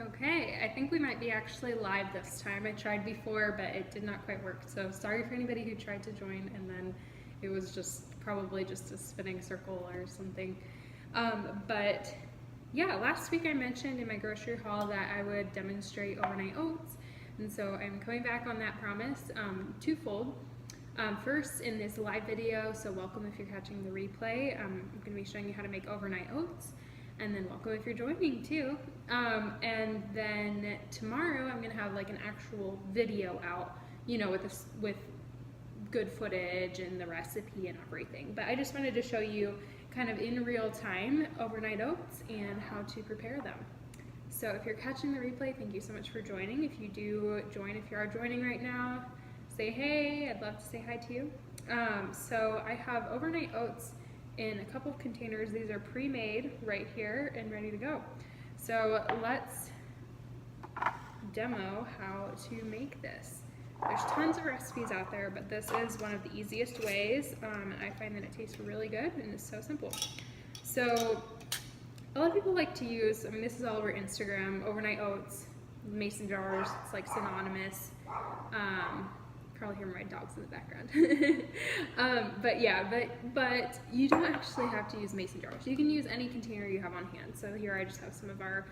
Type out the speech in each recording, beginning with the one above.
Okay, I think we might be actually live this time. I tried before, but it did not quite work. So sorry for anybody who tried to join and then it was just probably just a spinning circle or something. But yeah, last week I mentioned in my grocery haul that I would demonstrate overnight oats. And so I'm coming back on that promise twofold. First, in this live video, so welcome if you're catching the replay, I'm going to be showing you how to make overnight oats. And then welcome if you're joining too. And then tomorrow I'm gonna have like an actual video out, you know, with good footage and the recipe and everything. But I just wanted to show you kind of in real time overnight oats and how to prepare them. So if you're catching the replay, thank you so much for joining. If you do join, if you are joining right now, say hey, I'd love to say hi to you. So I have overnight oats in a couple of containers. These are pre-made right here and ready to go. So let's demo how to make this. There's tons of recipes out there, but this is one of the easiest ways. I find that it tastes really good and it's so simple. So a lot of people like to use, I mean, this is all over Instagram, overnight oats, mason jars, it's like synonymous. Probably hear my dogs in the background. But yeah, but you don't actually have to use mason jars. You can use any container you have on hand. So here I just have some of our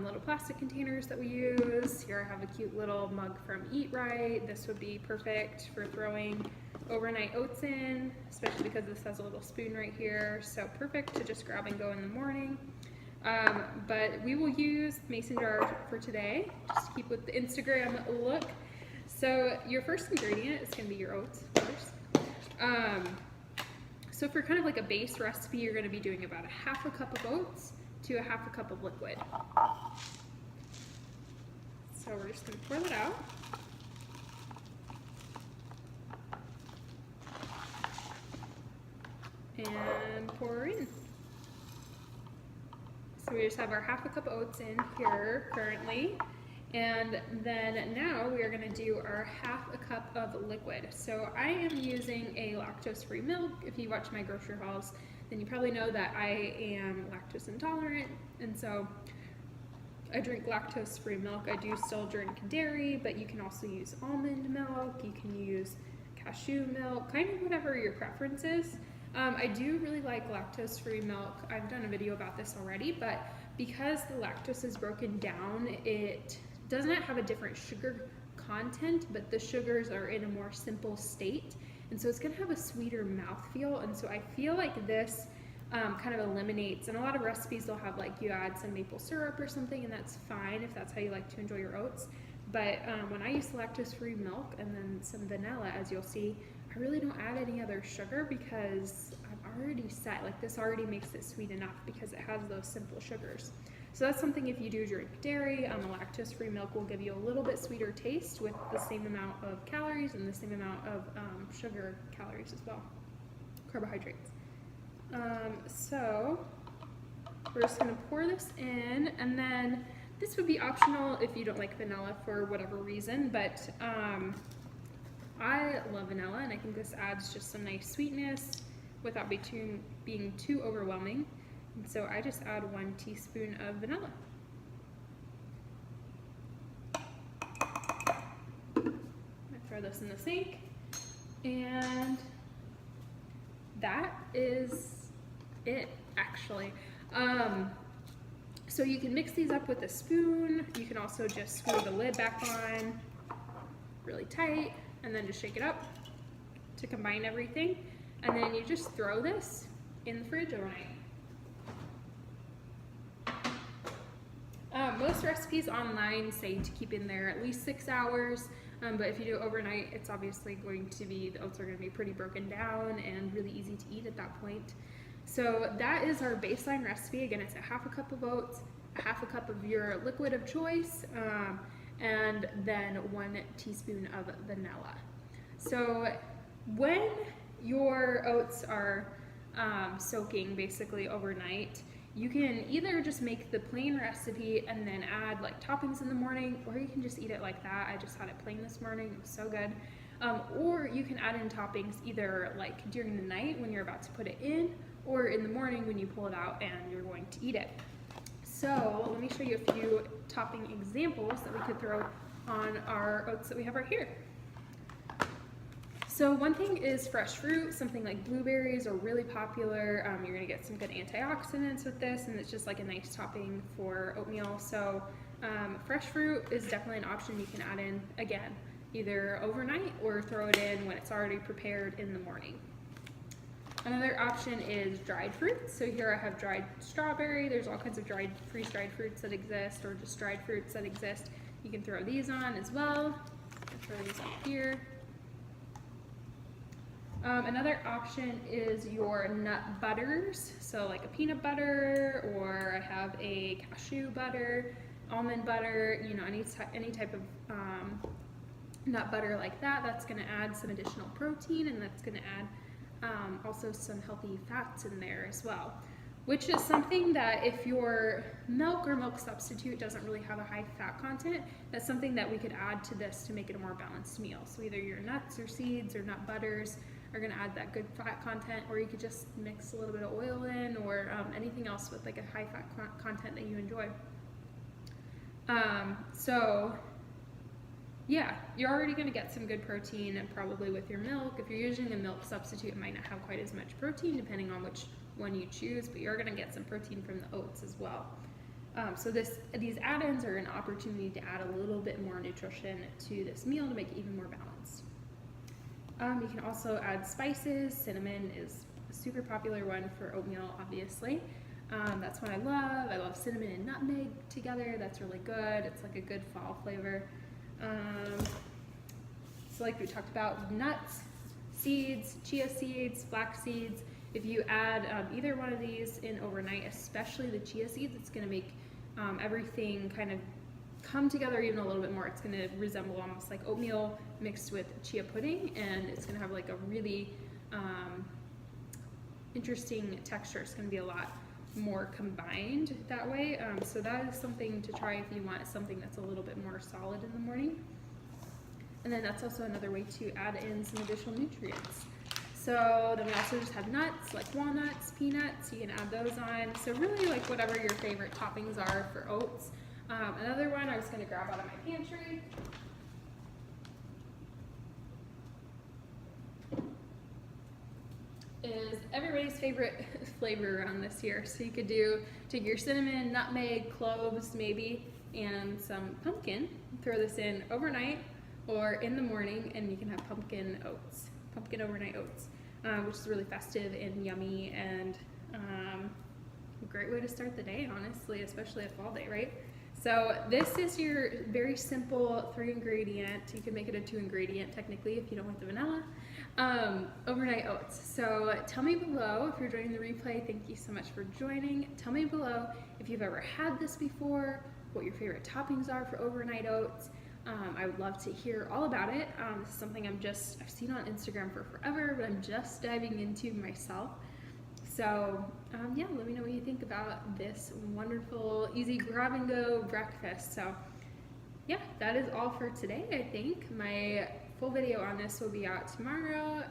little plastic containers that we use. Here I have a cute little mug from Eat Right. This would be perfect for throwing overnight oats in, especially because this has a little spoon right here. So perfect to just grab and go in the morning. But we will use mason jars for today, just to keep with the Instagram look. So your first ingredient is going to be your oats, of course. So for kind of like a base recipe, you're going to be doing about a half a cup of oats to a half a cup of liquid. So we're just going to pour that out. And pour in. So we just have our half a cup of oats in here currently. And then now we are going to do our half a cup of liquid. So I am using a lactose-free milk. If you watch my grocery hauls, then you probably know that I am lactose intolerant. And so I drink lactose-free milk. I do still drink dairy, but you can also use almond milk. You can use cashew milk, kind of whatever your preference is. I do really like lactose-free milk. I've done a video about this already, but because the lactose is broken down, it does not have a different sugar content, but the sugars are in a more simple state, and so it's going to have a sweeter mouthfeel. And so I feel like this kind of eliminates, and a lot of recipes they'll have like you add some maple syrup or something, and that's fine if that's how you like to enjoy your oats. But when I use lactose-free milk and then some vanilla, as you'll see, I really don't add any other sugar because I've already set, like this already makes it sweet enough because it has those simple sugars. So that's something if you do drink dairy, a lactose-free milk will give you a little bit sweeter taste with the same amount of calories and the same amount of sugar calories as well, carbohydrates. So we're just gonna pour this in, and then this would be optional if you don't like vanilla for whatever reason, but I love vanilla and I think this adds just some nice sweetness without being too overwhelming. And so I just add 1 teaspoon of vanilla. I throw this in the sink, and that is it actually. So you can mix these up with a spoon. You can also just screw the lid back on really tight and then just shake it up to combine everything. And then you just throw this in the fridge overnight. Most recipes online say to keep in there at least 6 hours, but if you do it overnight, it's obviously going to be, the oats are going to be pretty broken down and really easy to eat at that point. So that is our baseline recipe. Again, it's a half a cup of oats, a half a cup of your liquid of choice, and then 1 teaspoon of vanilla. So when your oats are soaking basically overnight, you can either just make the plain recipe and then add like toppings in the morning, or you can just eat it like that. I just had it plain this morning, it was so good. Or you can add in toppings either like during the night when you're about to put it in, or in the morning when you pull it out and you're going to eat it. So So let me show you a few topping examples that we could throw on our oats that we have right here. So one thing is fresh fruit. Something like blueberries are really popular. You're gonna get some good antioxidants with this, and it's just like a nice topping for oatmeal. So fresh fruit is definitely an option you can add in, again, either overnight or throw it in when it's already prepared in the morning. Another option is dried fruits. So here I have dried strawberry. There's all kinds of freeze-dried fruits that exist, or just dried fruits that exist. You can throw these on as well. I'll throw these up here. Another option is your nut butters, so like a peanut butter, or I have a cashew butter, almond butter, you know, any type of nut butter like that. That's going to add some additional protein, and that's going to add also some healthy fats in there as well, which is something that if your milk or milk substitute doesn't really have a high fat content, that's something that we could add to this to make it a more balanced meal. So either your nuts or seeds or nut butters are going to add that good fat content, or you could just mix a little bit of oil in, or anything else with like a high fat content that you enjoy. So yeah, you're already going to get some good protein, and probably with your milk. If you're using a milk substitute, it might not have quite as much protein depending on which one you choose, but you're going to get some protein from the oats as well. So these add-ins are an opportunity to add a little bit more nutrition to this meal to make it even more balanced. You can also add spices. Cinnamon is a super popular one for oatmeal, obviously. That's one I love. I love cinnamon and nutmeg together. That's really good. It's like a good fall flavor. So like we talked about, nuts, seeds, chia seeds, flax seeds. If you add either one of these in overnight, especially the chia seeds, it's going to make everything kind of come together even a little bit more. It's going to resemble almost like oatmeal mixed with chia pudding, and it's going to have like a really interesting texture. It's going to be a lot more combined that way. So that is something to try if you want something that's a little bit more solid in the morning. And then that's also another way to add in some additional nutrients. So then we also just have nuts, like walnuts, peanuts. You can add those on. So really like whatever your favorite toppings are for oats. Another one I was going to grab out of my pantry is everybody's favorite flavor around this year. So you could take your cinnamon, nutmeg, cloves maybe, and some pumpkin. Throw this in overnight or in the morning, and you can have pumpkin oats, pumpkin overnight oats, which is really festive and yummy, and a great way to start the day, honestly, especially a fall day, right? So this is your very simple 3-ingredient. You can make it a 2-ingredient technically if you don't want the vanilla. Overnight oats. So tell me below if you're joining the replay. Thank you so much for joining. Tell me below if you've ever had this before, what your favorite toppings are for overnight oats. I would love to hear all about it. This is something I've seen on Instagram for forever, but I'm just diving into myself. So yeah, let me know what you think about this wonderful, easy grab-and-go breakfast. So yeah, that is all for today, I think. My full video on this will be out tomorrow,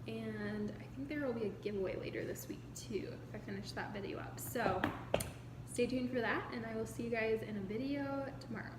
and I think there will be a giveaway later this week too, if I finish that video up. So stay tuned for that, and I will see you guys in a video tomorrow.